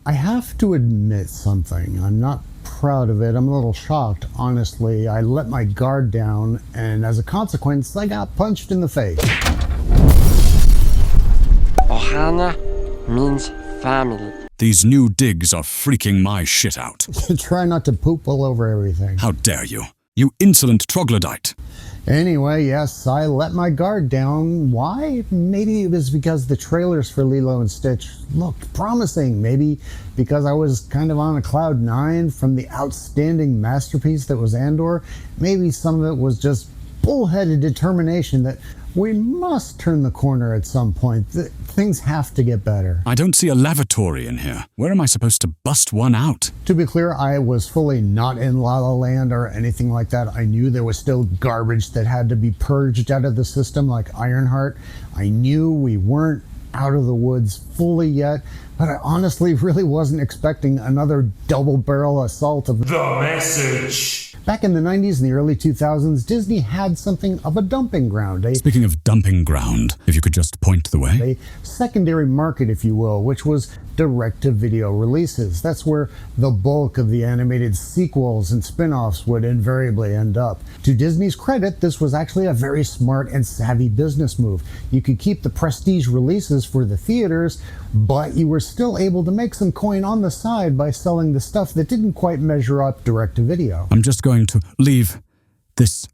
I have to admit something. I'm not proud of it. I'm a little shocked, honestly. I let my guard down, and as a consequence, I got punched in the face. Ohana means family. These new digs are freaking my shit out. Try not to poop all over everything. How dare you? You insolent troglodyte. Anyway, yes, I let my guard down. Why? Maybe it was because the trailers for Lilo and Stitch looked promising. Maybe because I was kind of on a cloud nine from the outstanding masterpiece that was Andor. Maybe some of it was just bullheaded determination that we must turn the corner at some point. Things have to get better. I don't see a lavatory in here. Where am I supposed to bust one out? To be clear, I was fully not in La La Land or anything like that. I knew there was still garbage that had to be purged out of the system, like Ironheart. I knew we weren't out of the woods fully yet, but I honestly really wasn't expecting another double-barrel assault of The Message. Back in the 90s and the early 2000s, Disney had something of a dumping ground. Speaking of dumping ground, if you could just point the way. A secondary market, if you will, which was direct-to-video releases. That's where the bulk of the animated sequels and spin-offs would invariably end up. To Disney's credit, this was actually a very smart and savvy business move. You could keep the prestige releases for the theaters, but you were still able to make some coin on the side by selling the stuff that didn't quite measure up direct-to-video. I'm just going to leave this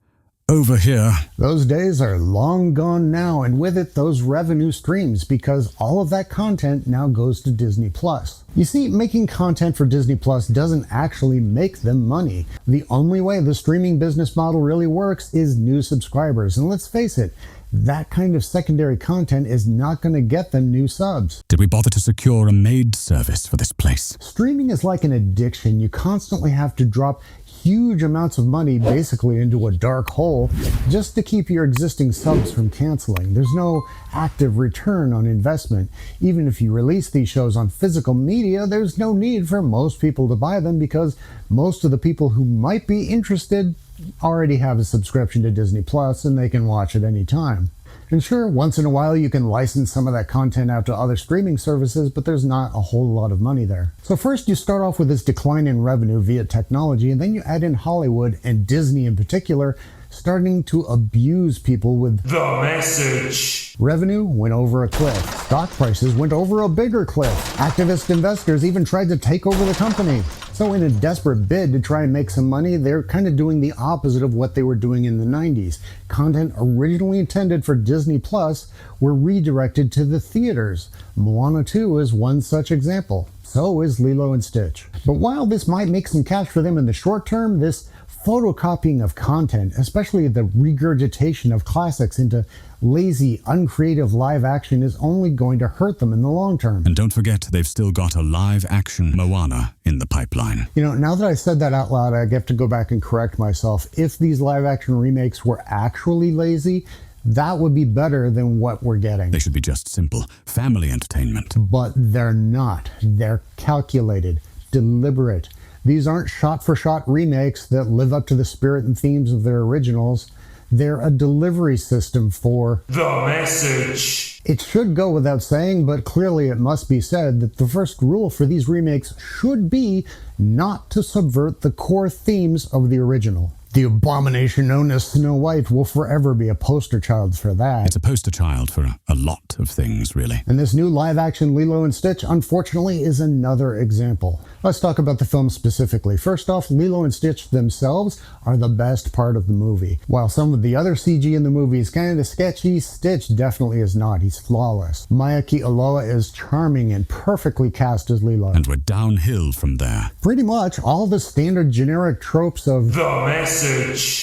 over here. Those days are long gone now, and with it, those revenue streams, because all of that content now goes to Disney Plus. You see, making content for Disney Plus doesn't actually make them money. The only way the streaming business model really works is new subscribers, and let's face it, that kind of secondary content is not going to get them new subs. Did we bother to secure a maid service for this place? Streaming is like an addiction. You constantly have to drop huge amounts of money basically into a dark hole just to keep your existing subs from canceling. There's no active return on investment. Even if you release these shows on physical media, there's no need for most people to buy them because most of the people who might be interested already have a subscription to Disney Plus and they can watch at any time. And sure, once in a while you can license some of that content out to other streaming services, but there's not a whole lot of money there. So first you start off with this decline in revenue via technology, and then you add in Hollywood, and Disney in particular, starting to abuse people with The Message. Revenue went over a cliff. Stock prices went over a bigger cliff. Activist investors even tried to take over the company. So in a desperate bid to try and make some money, they're kind of doing the opposite of what they were doing in the 90s. Content originally intended for Disney Plus were redirected to the theaters. Moana 2 is one such example. So is Lilo and Stitch. But while this might make some cash for them in the short term, this photocopying of content, especially the regurgitation of classics into lazy, uncreative live action, is only going to hurt them in the long term. And don't forget, they've still got a live-action Moana in the pipeline. You know, now that I said that out loud, I have to go back and correct myself. If these live-action remakes were actually lazy, that would be better than what we're getting. They should be just simple family entertainment. But they're not. They're calculated, deliberate. These aren't shot-for-shot remakes that live up to the spirit and themes of their originals. They're a delivery system for The Message. It should go without saying, but clearly it must be said that the first rule for these remakes should be not to subvert the core themes of the original. The abomination known as Snow White will forever be a poster child for that. It's a poster child for a lot of things, really. And this new live-action Lilo and Stitch, unfortunately, is another example. Let's talk about the film specifically. First off, Lilo and Stitch themselves are the best part of the movie. While some of the other CG in the movie is kind of sketchy, Stitch definitely is not. He's flawless. Mayaki Aloha is charming and perfectly cast as Lilo. And we're downhill from there. Pretty much all the standard generic tropes of The Message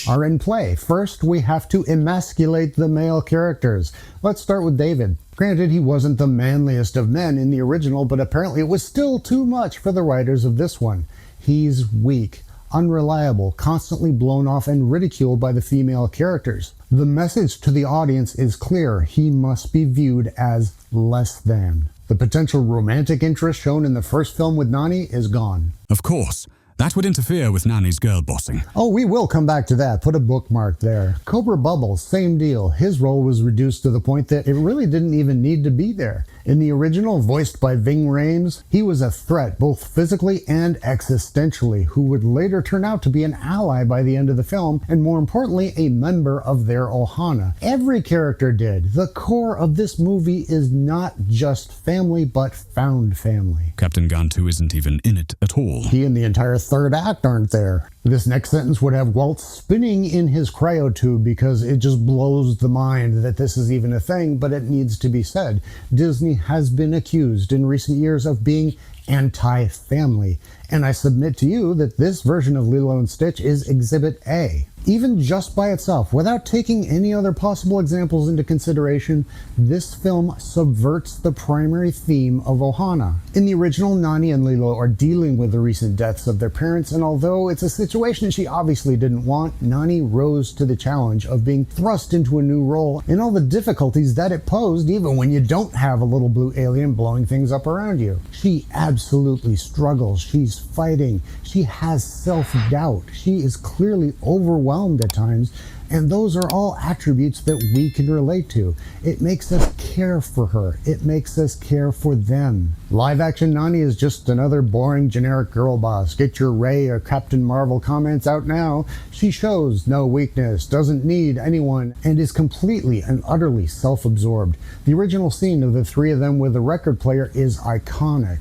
are in play. First, we have to emasculate the male characters. Let's start with David. Granted, he wasn't the manliest of men in the original, but apparently it was still too much for the writers of this one. He's weak, unreliable, constantly blown off and ridiculed by the female characters. The message to the audience is clear. He must be viewed as less than. The potential romantic interest shown in the first film with Nani is gone. Of course. That would interfere with Nani's girl bossing. Oh, we will come back to that. Put a bookmark there. Cobra Bubbles, same deal. His role was reduced to the point that it really didn't even need to be there. In the original, voiced by Ving Rhames, he was a threat both physically and existentially, who would later turn out to be an ally by the end of the film, and more importantly, a member of their Ohana. Every character did. The core of this movie is not just family, but found family. Captain Gantu isn't even in it at all. He and the entire third act aren't there. This next sentence would have Walt spinning in his cryotube because it just blows the mind that this is even a thing, but it needs to be said. Disney has been accused in recent years of being anti-family, and I submit to you that this version of Lilo and Stitch is Exhibit A. Even just by itself, without taking any other possible examples into consideration, this film subverts the primary theme of Ohana. In the original, Nani and Lilo are dealing with the recent deaths of their parents, and although it's a situation she obviously didn't want, Nani rose to the challenge of being thrust into a new role and all the difficulties that it posed, even when you don't have a little blue alien blowing things up around you. She absolutely struggles. She's fighting. She has self-doubt. She is clearly overwhelmed at times, and those are all attributes that we can relate to. It makes us care for her. It makes us care for them. Live action Nani is just another boring generic girl boss. Get your Ray or Captain Marvel comments out now. She shows no weakness, doesn't need anyone, and is completely and utterly self-absorbed. The original scene of the three of them with the record player is iconic.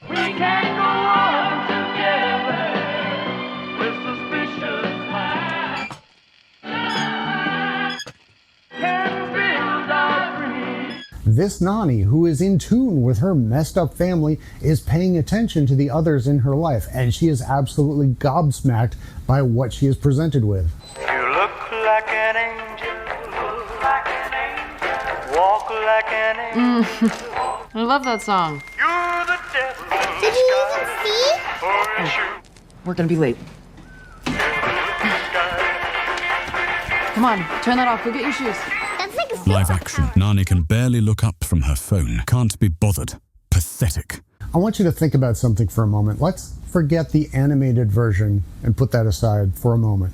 We can't go on together with suspicious minds. Can build our dreams. This Nani, who is in tune with her messed up family, is paying attention to the others in her life, and she is absolutely gobsmacked by what she is presented with. You look like an angel, walk like an angel. I love that song. You're the devil. Did you even see? We're gonna be late. Come on, turn that off. Go get your shoes. That's like a Live action. Nani can barely look up from her phone. Can't be bothered. Pathetic. I want you to think about something for a moment. Let's forget the animated version and put that aside for a moment.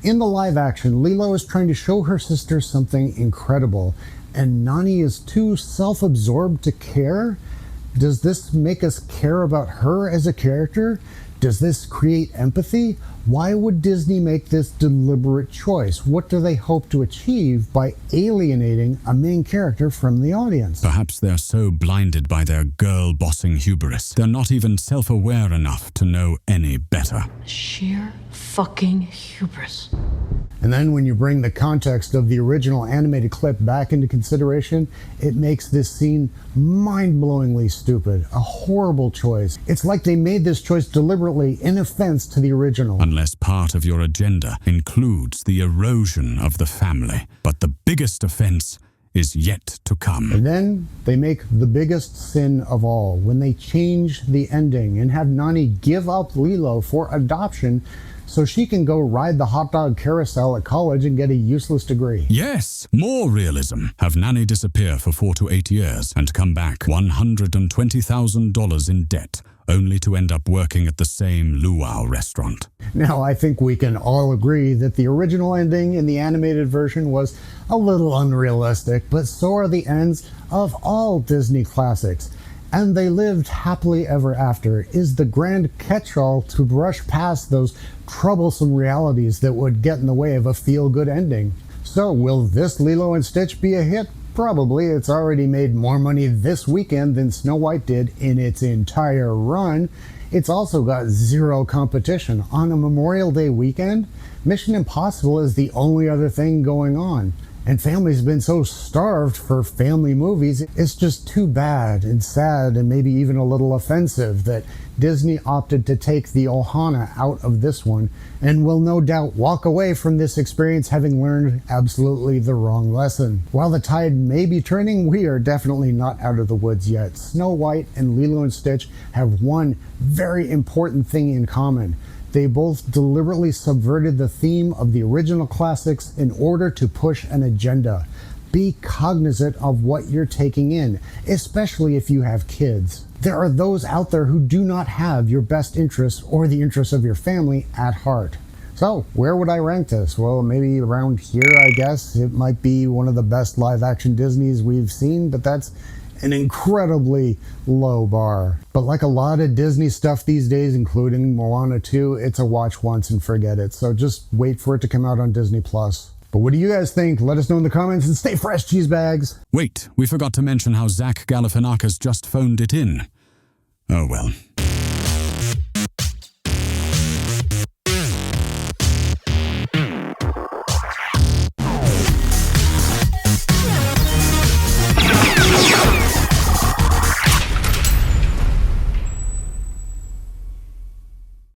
In the live action, Lilo is trying to show her sister something incredible, and Nani is too self-absorbed to care? Does this make us care about her as a character? Does this create empathy? Why would Disney make this deliberate choice? What do they hope to achieve by alienating a main character from the audience? Perhaps they're so blinded by their girl-bossing hubris, they're not even self-aware enough to know any better. Sheer fucking hubris. And then when you bring the context of the original animated clip back into consideration, it makes this scene mind-blowingly stupid. A horrible choice. It's like they made this choice deliberately in offense to the original. Unless part of your agenda includes the erosion of the family. But the biggest offense is yet to come. And then they make the biggest sin of all when they change the ending and have Nani give up Lilo for adoption so she can go ride the hot dog carousel at college and get a useless degree. Yes, more realism. Have Nani disappear for 4 to 8 years and come back $120,000 in debt, only to end up working at the same luau restaurant. Now, I think we can all agree that the original ending in the animated version was a little unrealistic, but so are the ends of all Disney classics. And they lived happily ever after is the grand catch-all to brush past those troublesome realities that would get in the way of a feel-good ending. So will this Lilo and Stitch be a hit? Probably. It's already made more money this weekend than Snow White did in its entire run. It's also got zero competition. On a Memorial Day weekend, Mission Impossible is the only other thing going on. And families have been so starved for family movies, it's just too bad and sad and maybe even a little offensive that Disney opted to take the Ohana out of this one and will no doubt walk away from this experience having learned absolutely the wrong lesson. While the tide may be turning, we are definitely not out of the woods yet. Snow White and Lilo and Stitch have one very important thing in common. They both deliberately subverted the theme of the original classics in order to push an agenda. Be cognizant of what you're taking in, especially if you have kids. There are those out there who do not have your best interests or the interests of your family at heart. So, where would I rank this? Well, maybe around here, I guess. It might be one of the best live-action Disneys we've seen, but that's an incredibly low bar. But like a lot of Disney stuff these days, including Moana 2, it's a watch once and forget it. So just wait for it to come out on Disney+. But what do you guys think? Let us know in the comments and stay fresh, cheese bags! Wait, we forgot to mention how Zach Galifianakis just phoned it in. Oh well.